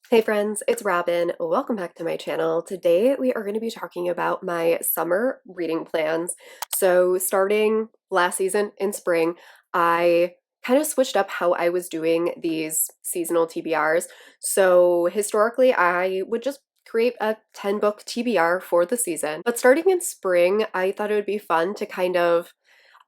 Hey friends, it's Robin. Welcome back to my channel. Today we are going to be talking about my summer reading plans. So starting last season in spring, I kind of switched up how I was doing these seasonal TBRs. So historically, I would just create a 10-book TBR for the season. But starting in spring, I thought it would be fun to kind of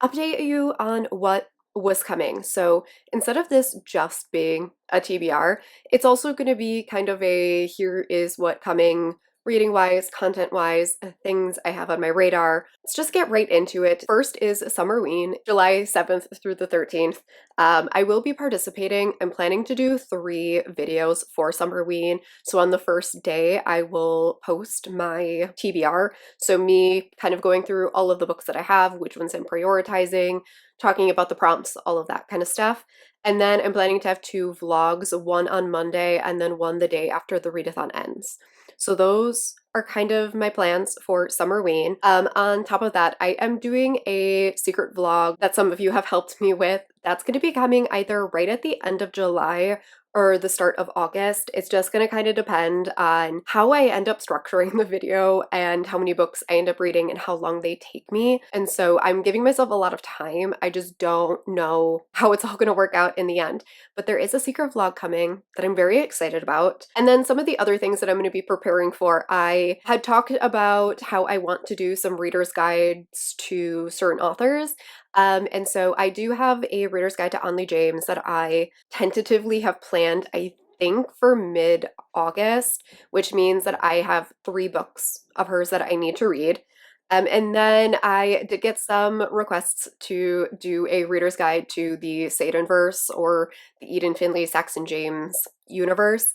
update you on what was coming. So instead of this just being a TBR, it's also going to be kind of a here is what coming reading wise, content wise, things I have on my radar. Let's just get right into it. First is Summerween, July 7th through the 13th. I will be participating. I'm planning to do 3 videos for Summerween. So on the first day, I will post my TBR. So me kind of going through all of the books that I have, which ones I'm prioritizing, talking about the prompts, all of that kind of stuff. And then I'm planning to have 2 vlogs, one on Monday and then one the day after the readathon ends. So those are kind of my plans for Summerween. On top of that, I am doing a secret vlog that some of you have helped me with. That's going to be coming either right at the end of July or the start of August. It's just going to kind of depend on how I end up structuring the video and how many books I end up reading and how long they take me. And so I'm giving myself a lot of time. I just don't know how it's all going to work out in the end. But there is a secret vlog coming that I'm very excited about. And then some of the other things that I'm going to be preparing for, I had talked about how I want to do some reader's guides to certain authors. And so I do have a reader's guide to Onley James that I tentatively have planned, I think, for mid-August, which means that I have 3 books of hers that I need to read. And then I did get some requests to do a reader's guide to the Seidenverse or the Eden Finley Saxon James universe.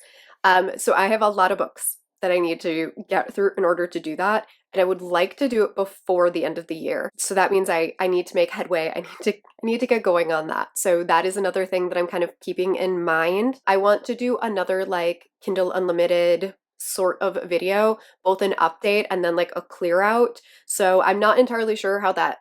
So I have a lot of books that I need to get through in order to do that. And I would like to do it before the end of the year. So that means I need to make headway. I need to get going on that. So that is another thing that I'm kind of keeping in mind. I want to do another like Kindle Unlimited sort of video, both an update and then like a clear out. So I'm not entirely sure how that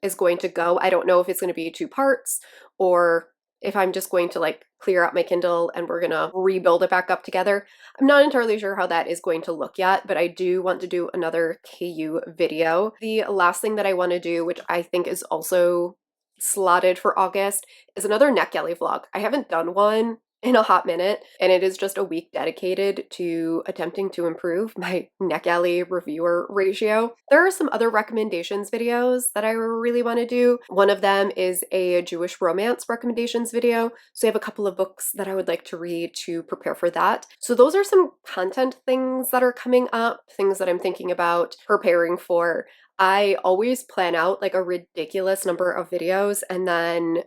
is going to go. I don't know if it's going to be 2 parts or if I'm just going to like clear out my Kindle and we're gonna rebuild it back up together. I'm not entirely sure how that is going to look yet, but I do want to do another KU video. The last thing that I want to do, which I think is also slotted for August, is another NetGalley vlog. I haven't done one in a hot minute, and it is just a week dedicated to attempting to improve my NetGalley reviewer ratio. There are some other recommendations videos that I really want to do. One of them is a Jewish romance recommendations video, so I have a couple of books that I would like to read to prepare for that. So those are some content things that are coming up, things that I'm thinking about preparing for. I always plan out like a ridiculous number of videos and then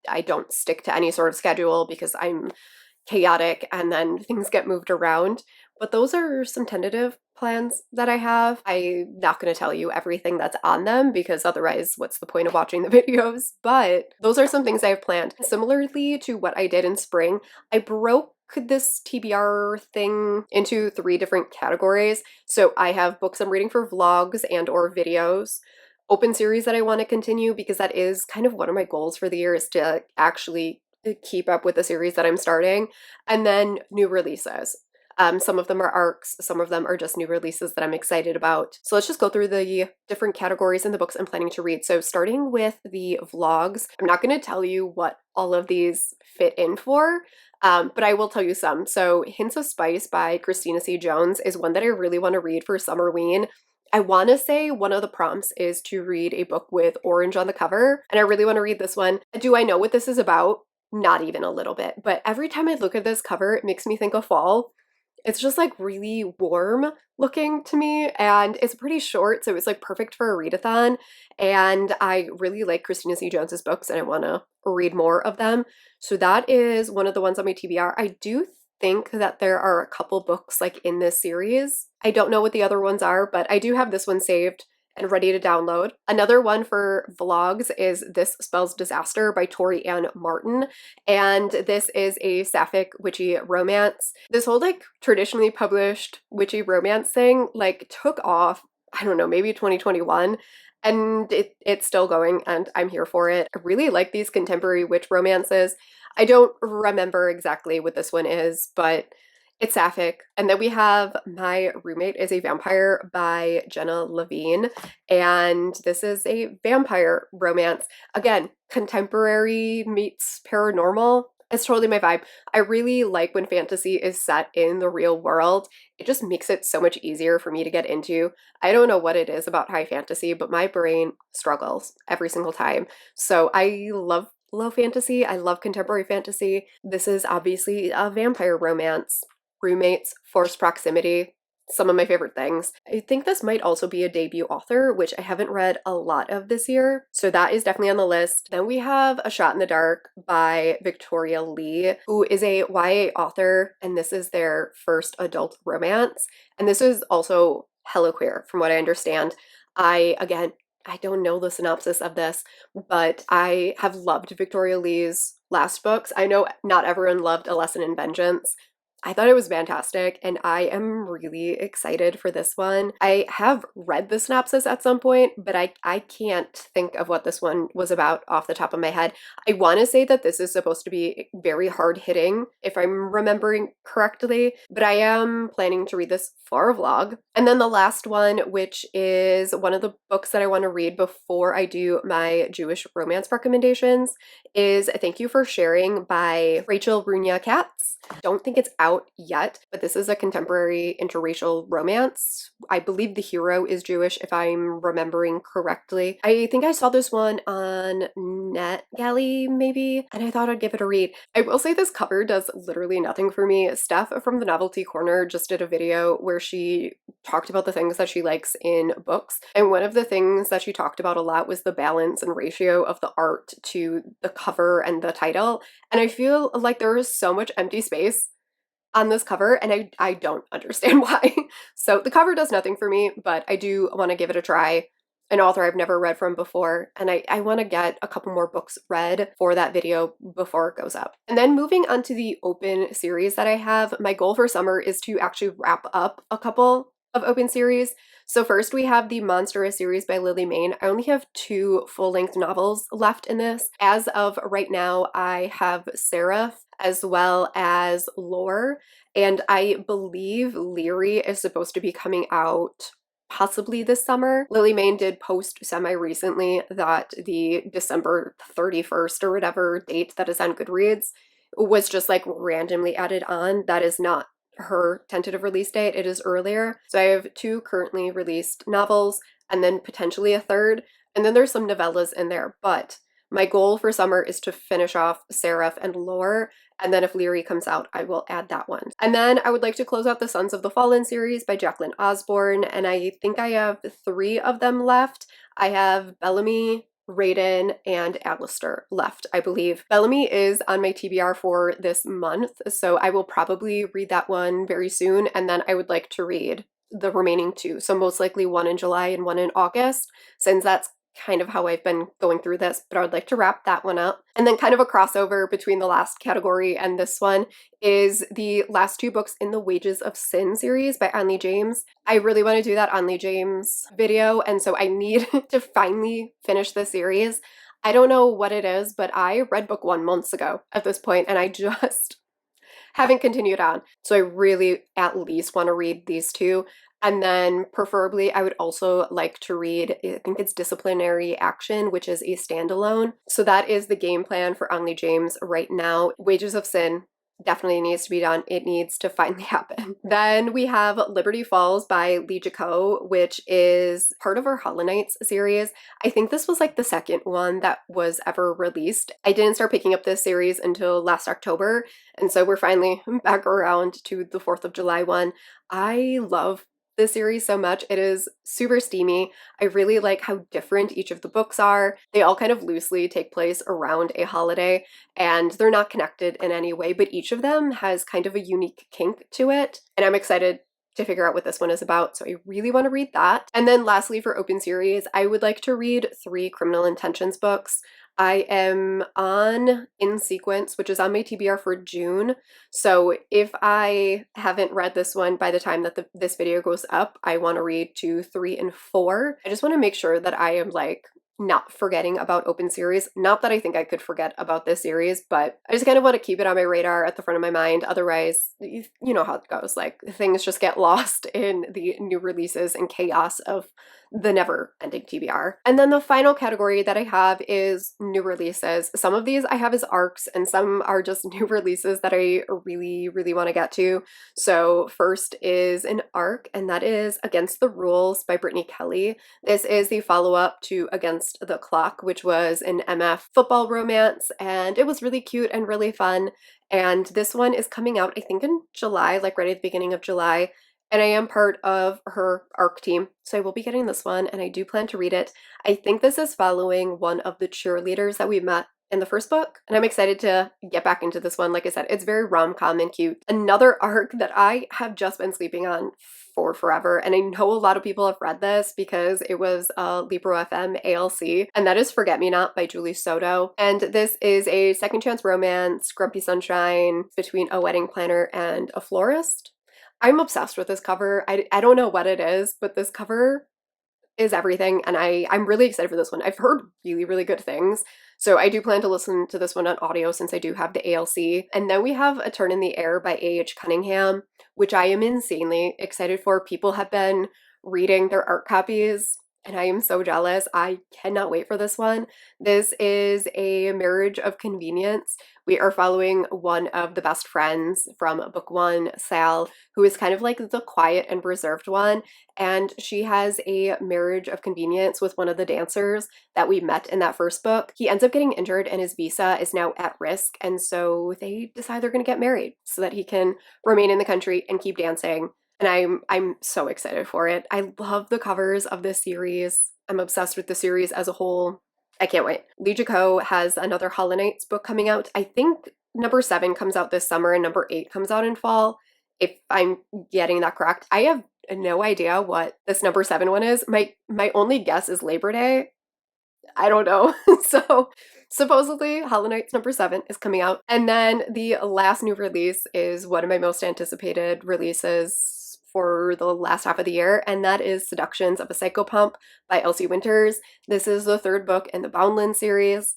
I don't stick to any sort of schedule because I'm chaotic and then things get moved around. But those are some tentative plans that I have. I'm not going to tell you everything that's on them because otherwise, what's the point of watching the videos? But those are some things I have planned. Similarly to what I did in spring, I broke this TBR thing into 3 different categories. So I have books I'm reading for vlogs and or videos, open series that I want to continue because that is kind of one of my goals for the year is to actually keep up with the series that I'm starting, and then new releases. Some of them are arcs, some of them are just new releases that I'm excited about. So let's just go through the different categories in the books I'm planning to read. So starting with the vlogs, I'm not going to tell you what all of these fit in for, but I will tell you some. So Hints of Spice by Christina C. Jones is one that I really want to read for Summerween. I want to say one of the prompts is to read a book with orange on the cover, and I really want to read this one. Do I know what this is about? Not even a little bit, but every time I look at this cover, it makes me think of fall. It's just like really warm looking to me, and it's pretty short, so it's like perfect for a readathon. And I really like Christina C. Jones's books, and I want to read more of them. So that is one of the ones on my TBR. I do think that there are a couple books like in this series. I don't know what the other ones are, but I do have this one saved and ready to download. Another one for vlogs is This Spells Disaster by Tori Ann Martin, and this is a sapphic witchy romance. This whole like traditionally published witchy romance thing like took off, I don't know, maybe 2021, and it's still going and I'm here for it. I really like these contemporary witch romances. I don't remember exactly what this one is, but It's sapphic. And then we have My Roommate is a Vampire by Jenna Levine. And this is a vampire romance. Again, contemporary meets paranormal. It's totally my vibe. I really like when fantasy is set in the real world. It just makes it so much easier for me to get into. I don't know what it is about high fantasy, but my brain struggles every single time. So I love low fantasy. I love contemporary fantasy. This is obviously a vampire romance. Roommates, forced proximity, some of my favorite things. I think this might also be a debut author, which I haven't read a lot of this year, so that is definitely on the list. Then we have A Shot in the Dark by Victoria Lee, who is a YA author, and this is their first adult romance. And this is also hella queer, from what I understand. Again, I don't know the synopsis of this, but I have loved Victoria Lee's last books. I know not everyone loved A Lesson in Vengeance. I thought it was fantastic, and I am really excited for this one. I have read the synopsis at some point, but I can't think of what this one was about off the top of my head. I want to say that this is supposed to be very hard-hitting, if I'm remembering correctly, but I am planning to read this for a vlog. And then the last one, which is one of the books that I want to read before I do my Jewish romance recommendations, is Thank You for Sharing by Rachel Runya Katz. Don't think it's out yet, but this is a contemporary interracial romance. I believe the hero is Jewish, if I'm remembering correctly. I think I saw this one on NetGalley, maybe, and I thought I'd give it a read. I will say this cover does literally nothing for me. Steph from the Novelty Corner just did a video where she talked about the things that she likes in books, and one of the things that she talked about a lot was the balance and ratio of the art to the cover and the title, and I feel like there is so much empty space on this cover, and I don't understand why. So the cover does nothing for me, but I do want to give it a try. An author I've never read from before, and I want to get a couple more books read for that video before it goes up. And then moving on to the open series that I have, my goal for summer is to actually wrap up a couple of open series. So first we have the Monstrous series by Lily Mayne. I only have 2 full-length novels left in this. As of right now, I have Seraph as well as Lore, and I believe Leary is supposed to be coming out possibly this summer. Lily Mayne did post semi-recently that the December 31st or whatever date that is on Goodreads was just like randomly added on. That is not her tentative release date. It is earlier. So I have 2 currently released novels and then potentially a third. And then there's some novellas in there. But my goal for summer is to finish off Seraph and Lore, and then if Leary comes out, I will add that one. And then I would like to close out the Sons of the Fallen series by Jacqueline Osborne, and I think I have 3 of them left. I have Bellamy, Raiden, and Alistair left, I believe. Bellamy is on my TBR for this month, so I will probably read that one very soon, and then I would like to read the remaining 2, so most likely one in July and one in August, since that's kind of how I've been going through this, but I would like to wrap that one up. And then kind of a crossover between the last category and this one is the last 2 books in the Wages of Sin series by Onley James. I really want to do that Onley James video, and so I need to finally finish the series. I don't know what it is, but I read book 1 months ago at this point, and I just haven't continued on. So I really at least want to read these 2. And then preferably I would also like to read, I think it's Disciplinary Action, which is a standalone. So that is the game plan for Onley James right now. Wages of Sin definitely needs to be done. It needs to finally happen. Then we have Liberty Falls by Lee Jaco, which is part of our Hollow Knights series. I think this was like the second one that was ever released. I didn't start picking up this series until last October, and so we're finally back around to the 4th of July one. I love this series so much. It is super steamy. I really like how different each of the books are. They all kind of loosely take place around a holiday, and they're not connected in any way, but each of them has kind of a unique kink to it, and I'm excited to figure out what this one is about, so I really want to read that. And then lastly, for open series, I would like to read 3 Criminal Intentions books. I am on In Sequence, which is on my TBR for June, so if I haven't read this one by the time that this video goes up, I want to read 2, 3, and 4. I just want to make sure that I am like not forgetting about open series. Not that I think I could forget about this series, but I just kind of want to keep it on my radar at the front of my mind. Otherwise, you know how it goes. Like things just get lost in the new releases and chaos of the never ending TBR. And then the final category that I have is new releases. Some of these I have as arcs and some are just new releases that I really, really want to get to. So first is an arc, and that is Against the Rules by Brittany Kelly. This is the follow-up to Against the Clock, which was an MF football romance, and it was really cute and really fun. And this one is coming out, I think, in July, like right at the beginning of July. And I am part of her ARC team, so I will be getting this one, and I do plan to read it. I think this is following one of the cheerleaders that we met in the first book, and I'm excited to get back into this one. Like I said, it's very rom-com and cute. Another arc that I have just been sleeping on for forever, and I know a lot of people have read this because it was a Libro FM ALC, and that is Forget Me Not by Julie Soto. And this is a second chance romance, Grumpy Sunshine, between a wedding planner and a florist. I'm obsessed with this cover. I don't know what it is, but this cover is everything, and I'm really excited for this one. I've heard really, really good things, so I do plan to listen to this one on audio since I do have the ALC. And then we have A Turn in the Air by A.H. Cunningham, which I am insanely excited for. People have been reading their art copies, and I am so jealous. I cannot wait for this one. This is a marriage of convenience. We are following one of the best friends from book one, Sal, who is kind of like the quiet and reserved one, and she has a marriage of convenience with one of the dancers that we met in that first book. He ends up getting injured and his visa is now at risk, and so they decide they're going to get married so that he can remain in the country and keep dancing. And I'm so excited for it. I love the covers of this series. I'm obsessed with the series as a whole. I can't wait. Lee Jaco has another Hollow Knights book coming out. I think number 7 comes out this summer and number 8 comes out in fall, if I'm getting that correct. I have no idea what this number 7 one is. My only guess is Labor Day. I don't know. So supposedly Hollow Knights number 7 is coming out. And then the last new release is one of my most anticipated releases for the last half of the year, and that is Seductions of a Psychopomp by Elsie Winters. This is the 3rd book in the Boundland series.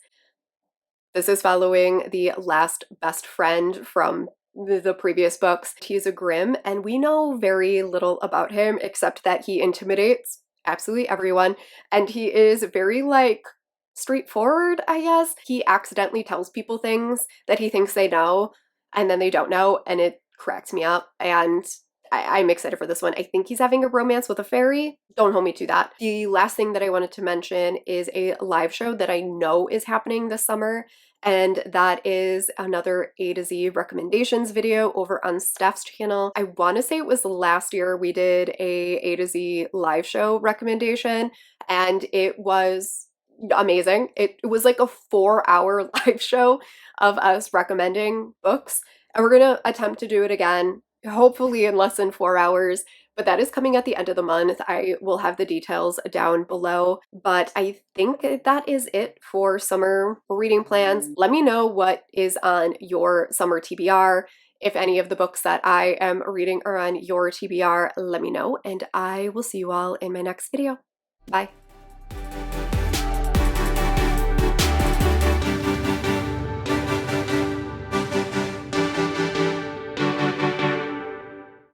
This is following the last best friend from the previous books. He's a Grimm, and we know very little about him except that he intimidates absolutely everyone, and he is very, like, straightforward, I guess. He accidentally tells people things that he thinks they know, and then they don't know, and it cracks me up, and I'm excited for this one. I think he's having a romance with a fairy. Don't hold me to that. The last thing that I wanted to mention is a live show that I know is happening this summer, and that is another A to Z recommendations video over on Steph's channel. I want to say it was last year we did a to Z live show recommendation, and it was amazing. It was like a 4-hour live show of us recommending books, and we're gonna attempt to do it again, hopefully in less than 4 hours, but that is coming at the end of the month. I will have the details down below, but I think that is it for summer reading plans. Let me know what is on your summer TBR. If any of the books that I am reading are on your TBR, let me know, and I will see you all in my next video. Bye.